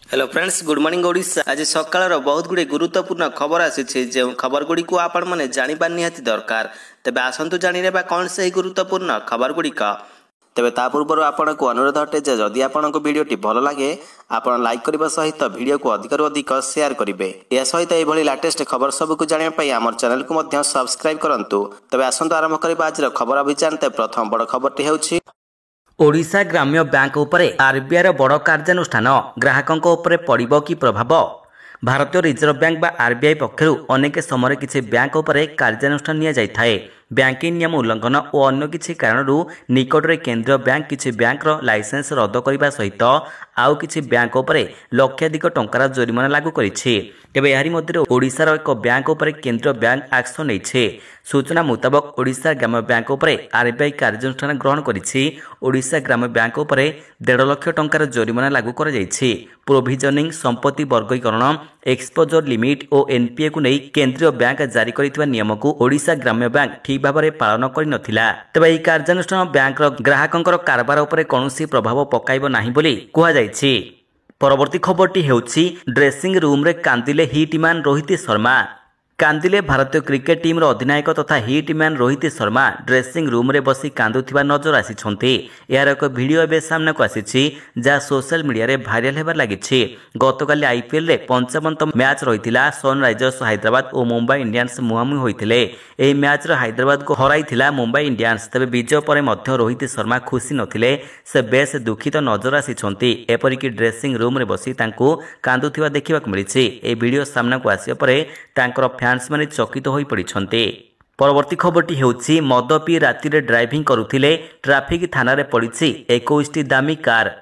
Hello friends, good morning Odisha. आज सकाळ बहुत गुड़े गुरुत्वपूर्ण खबर आसी जो खबर गुड़ी को आपण मैंने जाना निहाती दरकार। तेबे आसतु जाने कौन से गुरुत्वपूर्ण खबर गुड़िक। तेबे ता पूर्व आपन को अनुरोध अटे जे जदि आपन को वीडियोटी भल लगे आपन लाइक करबा सहित वीडियो को अधिक अधिक शेयर करेंगे। या सहित यह लेटेस्ट खबर सब को जानापी आम चैनल को मध्य सब्सक्राइब करंतु। तेबे आसतु आरंभ करबा आज खबर अभियान। प्रथम बड़ खबरटी हेउछि ओडिशा ग्राम्य बैंक उपरे आरबीआई बड़ कार्यानुष्ठान ग्राहकों उपरे पड़िबो कि प्रभाव। भारतीय रिजर्व बैंक बा आरबीआई पक्षरु अनेक समय किसी बैंक उपरे कार्यानुष्ठान निया जाय थाए। बैंकिंग नियम उल्लंघन और अन्य किसी कारणरू निकटरे केंद्रीय बैंक किसी बैंकर लाइसेंस रद्द करने सहित आउ किसी बैंक उपरे लक्षाधिक टंकार जरिमाना लागू करिछि। तेबे यारी मध्य ओडिशार एक बैंक उपरे केंद्रीय बैंक एक्शन नैछे। सूचना मुताबक ओडिशा ग्राम्य बैंक उपरे आरबीआई कार्यानुष्ठान ग्रहण करिछि। ओडिशा ग्राम्य बैंक उपरे 1.5 लाख टंकार जरिमाना लागू कर जाइछि। प्रोविजनिंग, संपत्ति वर्गीकरण, एक्सपोजर लिमिट और एनपीए को नहीं केंद्रीय बैंक जारी करिଥିବା नियम को ओडिशा ग्राम्य बैंक ठीक भाव में पालन कर नथिला। तेबे यह कार्यानुष्ठान बैंक ग्राहकों कारबार उपरे कौनसी प्रभाव पकाइब नाही बोली कुहा जाइछि। परवर्ती खबरटी हेउछि ड्रेसिंग रूम रे कांदिले हिटमैन रोहित शर्मा। कांदिले भारतीय क्रिकेट टीम रो अधिनायक तथा hitman Rohit Sharma dressing room रे बसी कांदुथिबा नजर आसीछन्ते। यार एक वीडियो एबे सामने को आसीछि जा सोशल मीडिया रे भाइराल हेबार लागिछि। गतकाली आईपीएल रे 55तम मैच रहितिला। सनराइजर्स हैदराबाद और मुंबई इंडियंस मुहांमुही होइतिले। एही मैच रे हैदराबाद को हराइथिला मुंबई इंडियंस। तबे विजय परे मध्य रोहित शर्मा खुशी नथिले। से बेस दुखित नजर आसीछन्ते। एपरिकी ड्रेसिंग रूम रे बसी तांको कांदुथिबा देखिबाक मिलिछि। ए वीडियो सामने को आसिया परे तांकर फैंस माने चकित होई पड़िछन्ते। परवर्ती खबरटी हेउछि मद पी राति रे ड्राइविंग करुथिले ट्रैफिक थाना रे पड़िछि 21टी दामी कार।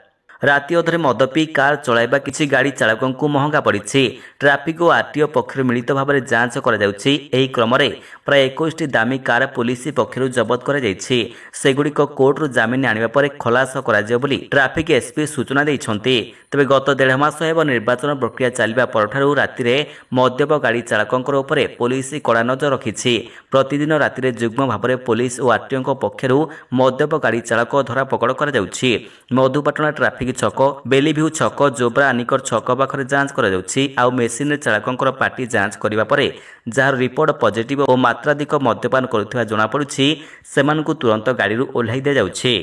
राति अधरे मद पी कार चलाइबा किछि गाड़ी चालकों को महंगा पड़िछि। ट्रैफिक और आरटीओ पक्षर मिलित भाव में जांच करा जाउछि। एही क्रम रे प्राय 21टी दामी कार पुलिस पक्षर जबत करा जाइछि। सेगुड़िक कोर्ट रु जामिन आनिबा परे खलास करा जाय बोली ट्रैफिक एसपी सूचना दैछन्ते। तबे गत 1.5 मास हेब निर्वाचन प्रक्रिया चलिबा परठारु राति रे मद्यप गाड़ी चालकों उपरे पुलिस कड़ा नजर रखिछि। प्रतिदिन राति रे जुग्म भाव में पुलिस और आरटीओ पक्षर मद्यप गाड़ी चालक धरा पकड़ करा जाउछि। मधुपाटना ट्रैफिक छक, बेलीभ्यू छक, जोब्रा आनिकर छक पाखरे जांच करा जाउछि। आउ मेसिन चालकों पार्टी जांच करिबा परे जार रिपोर्ट पॉजिटिव और मात्राधिक मद्यपान करुथिबा जणा पड़ुछि सेमानकु तुरंत गाड़ी रु ओल्हाई दे जाउछि।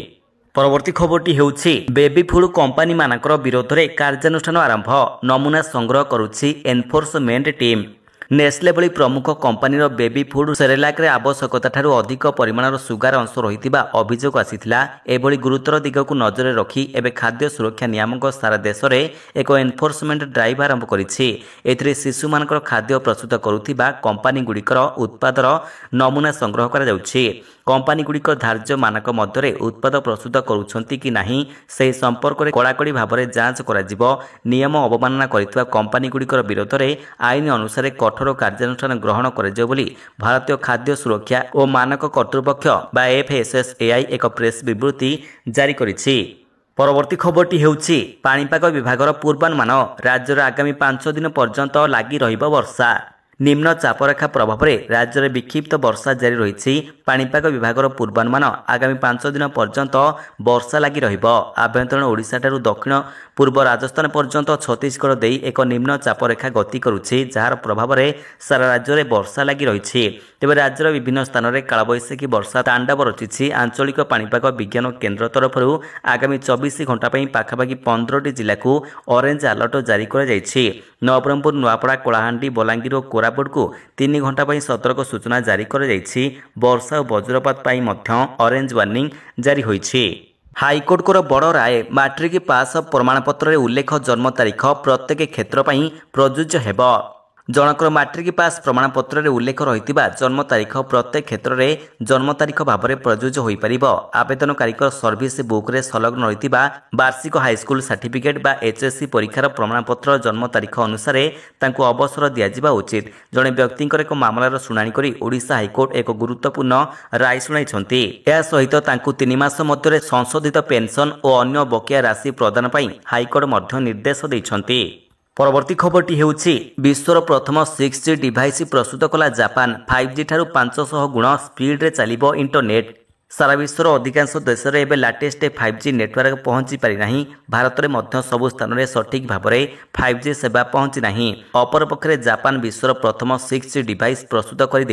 परवर्ती खबरटी हेउछि बेबी फूड कंपनी मानकर विरोध रे कार्यानुष्ठान आरंभ। नमूना संग्रह करुछि एनफोर्समेंट टीम। नेस्ले भली प्रमुख कंपनीर बेबी फूड सेरेलाक रे आवश्यकता ठारू अधिक परिमाणर सुगार अंश रहितिबा अभियोग आसिथिला। एभली गुरुतर दिग को नजर रखी एबे खाद्य सुरक्षा नियामक सारा देश रे एक एनफोर्समेंट ड्राइव आरंभ करिछि। एथिरे शिशु मानकर खाद्य प्रस्तुत करुथिबा कंपनी गुड़िकर उत्पादर नमूना संग्रह करा जाउछि। कंपनी गुड़िक धार्य मानक मध्य उत्पाद प्रस्तुत करुछंती कि नाही से संपर्क में कड़ाकड़ी भाव में जांच करा जिवो। नियम अवमानना करितबा कंपनी गुड़िकर विरोध में आईन अनुसार कठोर कार्यानुष्ठान ग्रहण कराଯିବ ବୋଲି भारतीय खाद्य सुरक्षा और मानक कर्तृपक्ष बा एफएसएसएआई एक प्रेस विवृत्ति जारी करिछि। परवर्ती खबरटी हेउछि पाणीपाग विभागर पूर्वानुमान। राज्यर आगामी 5 दिन पर्यंत लागी रहिबो वर्षा। निम्न चापरेखा प्रभाव में राज्य में विक्षिप्त वर्षा जारी रही। पाणीपाग विभागर पूर्वानुमान आगामी 5 दिन पर्यंत वर्षा लगी रहिबो। आभ्यंतरण ओडिशा ठारू दक्षिण पूर्व राजस्थान पर्यंत छत्तीसगढ़ देई एक निम्न चापरेखा गति करुछि जार प्रभाव में सारा राज्य में वर्षा लगी रही। तेज राज्यर विभिन्न स्थान में कालबैशाखी वर्षा तांडव रचिछि। आंचलिक पाणीपाग विज्ञान केन्द्र तरफ आगामी 24 घंटा पाखापाखि 15टी जिला को ऑरेंज अलर्ट जारी कर जाइछि। नवरंगपुर, नुआपड़ा, कलाहांडी, बलांगीर और कोरापुट को 3 घंटा सतर्क सूचना जारी कर जाइछि। वर्षा और वज्रपात पाई मध्य ऑरेंज वार्निंग जारी होइछि। हाईकोर्ट को बड़ राय मैट्रिक पास प्रमाणपत्र उल्लेख जन्म तारीख प्रत्येक क्षेत्र प्रযোज्य हेबो। जनकर मैट्रिक पास प्रमाणपत्र उल्लेख रही जन्म तारीख प्रत्येक क्षेत्र में जन्म तारीख भाव में प्रযোज्य हो पार। आवेदनकारी सर्विस बुक रे संलग्न रही वार्षिक हाईस्कूल सर्टिफिकेट बा एचएससी परीक्षार प्रमाणपत्र जन्म तारीख अनुसार तांको अवसर दिया उचित। जड़े व्यक्ति एक मामलार शुणाणी करी ओडिशा हाईकोर्ट एक गुरुत्वपूर्ण राय शुणाइछन्ति। या सहित तांको 3 मास मध्य संशोधित पेंशन और अन्य बकेया राशि प्रदान पई हाईकोर्ट मध्य निर्देश दैछन्ति। परवर्ती खबरटी हेउछि विश्वर प्रथम 6G डिवाइस प्रस्तुत कला जापान। 5G ठारू 500 गुण स्पीड रे चलिबो इंटरनेट। सारा विश्वर अधिकांश देश में एवं लाटेस्ट 5G नेटवर्क पहुंची पारि नाही। भारत में सबु स्थान में सठिक भाव में 5G सेवा पहुंची नाही। अपरपक्षे जापान विश्वर प्रथम 6G डिवाइस प्रस्तुत कर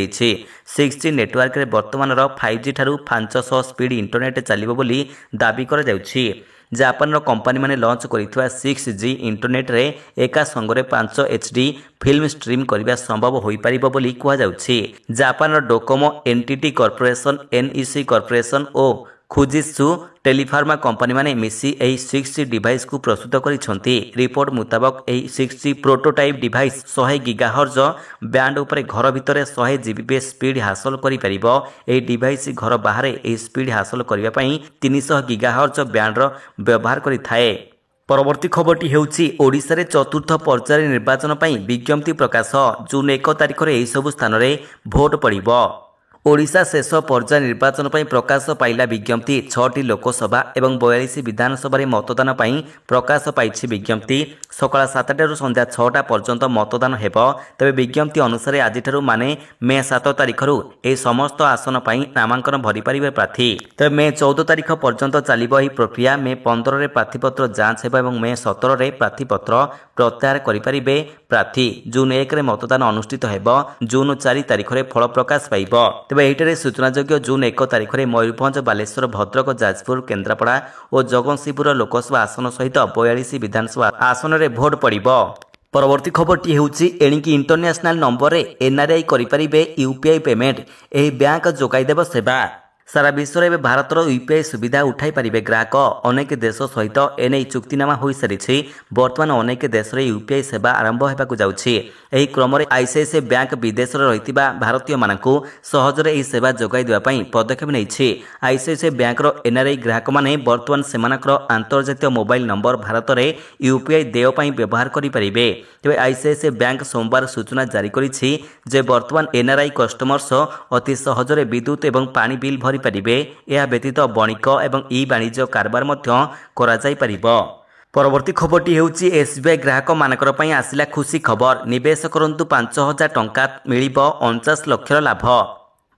6G नेटवर्क में वर्तमान 5G ठारू 500 स्पीड इंटरनेट चलिबो बोली दाबी करा जाउछि। जापान कंपनी माने लॉन्च करिथवा 6G इंटरनेट रे एका संगरे 5 HD फिल्म स्ट्रीम करबा संभव होई परिबो बोली कुहा जाउछि। Japan Docomo NTT corporation NEC corporation और फुजित्सु टेलीफार्मा कंपनी माने मिसी एही 6G डिवाइस को प्रस्तुत करिसंती। रिपोर्ट मुताबक एही 6G prototype device 100 gigahertz band उपरे घर भितर 100 Gbps स्पीड हासिल करि परिबो। एही डिवाइस घर बाहर एही स्पीड हासिल करिबा पई 300 गीगाहर्ट्ज बैंड रो व्यवहार करि थाए। परवर्ती खबरटी हेउछि ओडिशा रे चतुर्थ पर्याय निर्वाचन पई विज्ञप्ति प्रकाश। जून 1 तारिख रे एही सब स्थान रे भोट पड़िबो। ओडिशा शेष पर्याय निर्वाचन पर प्रकाश पाइला विज्ञप्ति। 6टी लोकसभा एवं 42 विधानसभा मतदान पर प्रकाश पाई विज्ञप्ति। सकाळ 7टारू संध्या 6टा पर्यंत मतदान हेब। तेबे विज्ञप्ति अनुसार आज माने मे 7 तारिखरू ए समस्त आसन पर नामांकन भरी पारिबे प्रार्थी। तेबे मे 14 तारिख पर्यंत चलिबो एही प्रक्रिया। मे 15 रे प्रार्थीपत्र जांच हेब एवं मे 17 रे प्रार्थीपत्र प्रत्याहार करि पारिबे प्रार्थी। जून 1 रे मतदान अनुष्ठित हेब। जून 4 तारिख रे फल प्रकाश पाइबो। तेबे एहिटारे सूचनायोग्य जून 1 तारिख में मयूरभंज बालेश्वर भद्रक जाजपुर केन्द्रापड़ा और जगतसिंहपुर लोकसभा आसन सहित 42 विधानसभा आसन में भोट पड़िबो। परवर्ती खबरटी हेउछि एणिकी इंटरनेशनल नंबर रे NRI करिपारिबे UPI पेमेंट। एही बैंक जोगाइदेव सेवा। सारा विश्व में भारत UPI सुविधा उठाई पारिबे ग्राहक। अनेक देश सहित एने चुक्तिनामा हो सारी। वर्तमान अनेक देश में UPI सेवा आरंभ होगा जाउछि। एही क्रम में ICICI बैंक विदेश में रहितिबा भारतीय मानकु सहजरे एही सेवा जोगाई देबा पई पदक्षेप नेछि। ICICI बैंक NRI ग्राहक माने वर्तमान सेमानकर अंतर्जातीय मोबाइल नंबर भारत में UPI देय पई व्यवहार करि परिबे। तेबे ICICI बैंक सोमवार सूचना जारी करिछि जे वर्तमान NRI कस्टमर्स अति सहजरे विद्युत एवं पानी बिल भरि परिबे। यह व्यतीत बणिक एवं ई वाणिज्य कारबार मध्य करा जाई परिबो। परवर्ती खबरटी हेउछि SBI ग्राहक मानकर पई आसिला खुशी खबर। निवेश करंतु 5000 टंका मिलिबो 49 लाख लाभ।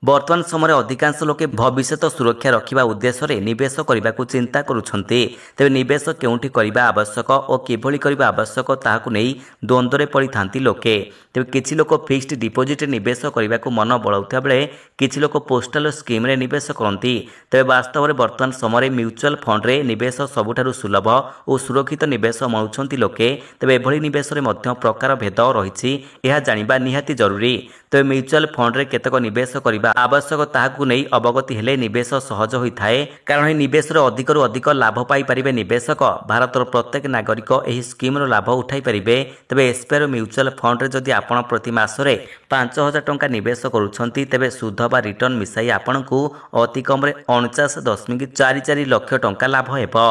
वर्तमान समय अधिकांश लोके भविष्य सुरक्षा रखिबा उद्देश्य निवेश करने को चिंता करुछन्ते। तेबे निवेश केउठी करबा आवश्यक और किभली करबा आवश्यक ताहाकु नै द्वंद्व पड़ी थांती लोके। तेबे किछि लोक फिक्स्ड डिपोजिट निवेश करने को मन बलाउथा बेले किछि लोक पोस्टल स्कीम रे निवेश करती। तेबे वास्तव में वर्तमान समय म्यूचुअल फंड रे निवेश सबुठारु सुलभ और सुरक्षित निवेश मणुछन्ती लोके। तेबे एभली निवेश रे मध्य प्रकार भेद रहिछि यह जानिबा निहाती जरूरी। तेबे म्यूचुअल फंड रे केतक निवेश करबा आवश्यक ताहाकु नै अवगति हेले निवेश सहज होइथाए। कारण ए निवेश रे अधिकरु अधिक लाभ पाई परिबे निवेशक। भारतर प्रत्येक नागरिक एही स्कीम रो लाभ उठाई परिबे। तेबे एसबीआई म्यूचुअल फंड रे जदि आपण प्रति मासरे 5000 टंका निवेश करूछन्ती तेबे सुध बा रिटर्न मिसाई आपणकु अति कम रे 49.44 लाख टंका लाभ हेबो।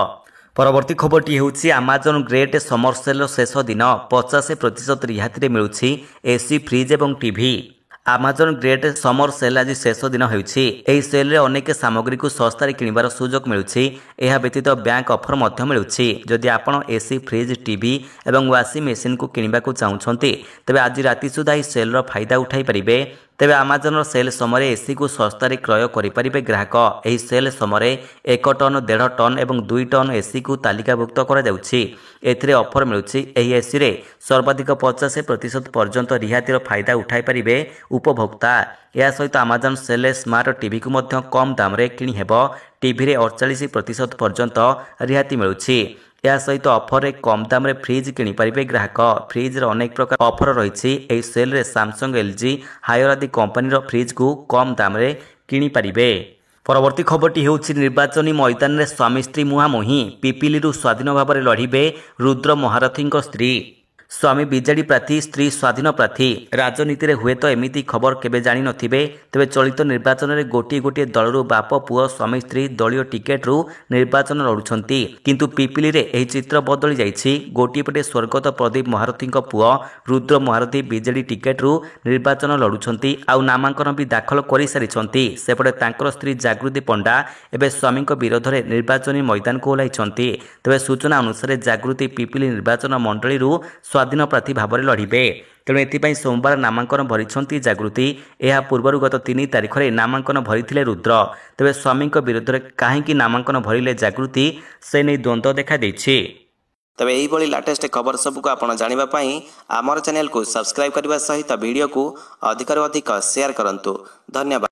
परवर्ती खबरटी हेउछि अमेजन ग्रेट समर सेल शेष दिन 50% रिहाती मिलुछि एसी फ्रिज एवं TV. Amazon great summer sale आज शेष दिन होउछि। एही सेल रे अनेक सामग्री को सस्तारे किनिबार सुजोग मिलुछि। एहा व्यतीत बैंक ऑफर मध्य मिलुछि। जदि आपण एसी फ्रिज टीवी एवं वाशिंग मशीन को किनिबा को चाहुछन्ती तेबे आज राति सुधा एही सेल रो फायदा उठाई परिबे। तेबे अमेजन सेल समय एसी को सस्तारे क्रय करिपारिबे ग्राहक। एही सेल समय 1 टन 1.5 टन एवं 2 टन एसी को तालिकाभुक्त करा जाउछि। एथिरे ऑफर मिलुछि। एही एसी रे सर्वाधिक 50% पर्यंत रिहातीर फायदा उठाई परिबे उपभोक्ता। या सहित अमेजन सेल स्मार्ट टीवी को मध्य कम दाम रे किनि हेबो। टीवी रे 48% पर्यंत रिहाती मिलुछि। या सहित ऑफर रे कम दाम रे फ्रिज किनि परिबे ग्राहक। फ्रिज रे अनेक प्रकार ऑफर रहिछि। एही सेल रे सैमसंग LG हायर आदि कंपनी रो फ्रिज को कम दाम रे किनि परिबे। परवर्ती खबरटी हेउछि निर्वाचनी मैदान रे स्वामी स्त्री मुहामुही। पिपिली रु स्वाधीन भाव में लड़िबे रुद्र महारथी स्त्री। स्वामी बीजेडी प्रार्थी स्त्री स्वाधीन प्रार्थी। राजनीति रे हुए तो एमिति खबर केबे जानि नथिबे। तेबे चलित निर्वाचन रे गोटी गोटी दलरू बाप पुओ स्वामी स्त्री दलीय टिकेट रु निर्वाचन लड़ुछन्ती। किंतु पिपिली रे एही चित्र बदली जाइछि। गोटी पटे स्वर्गत प्रदीप महारथी पुओ रुद्र महारथी बीजेडी टिकेट रु निर्वाचन लड़ुछन्ती आउ नामांकन भी दाखल करि सारिछन्ती। सेपटे तांकर स्त्री जागृति पंडा एबे स्वामी विरोध रे निर्वाचनी मैदान को ओह्लाइछन्ती। तेबे सूचना अनुसार जागृति पिपिली निर्वाचन मंडली रु ସ୍ୱାଧୀନ ପ୍ରାର୍ଥୀ ଭାବରେ ଲଢ଼ିବେ। ତେଣୁ ଏଥିପାଇଁ ସୋମବାର ନାମାଙ୍କନ ଭରିଛନ୍ତି ଜାଗୃତି। ଏହା ପୂର୍ବରୁ ଗତ 3 ତାରିଖରେ ନାମାଙ୍କନ ଭରିଥିଲେ ରୁଦ୍ର। ତେବେ ସ୍ୱାମୀଙ୍କ ବିରୋଧରେ କାହିଁକି ନାମାଙ୍କନ ଭରିଲେ ଜାଗୃତି, ସେ ନେଇ ଦ୍ୱନ୍ଦ୍ୱ ଦେଖାଦେଇଛି। ତେବେ ଏହିଭଳି ଲାଟେଷ୍ଟ ଖବର ସବୁକୁ ଆପଣ ଜାଣିବା ପାଇଁ ଆମର ଚ୍ୟାନେଲକୁ ସବସ୍କ୍ରାଇବ୍ କରିବା ସହିତ ଭିଡ଼ିଓକୁ ଅଧିକରୁ ଅଧିକ ସେୟାର କରନ୍ତୁ। ଧନ୍ୟବାଦ।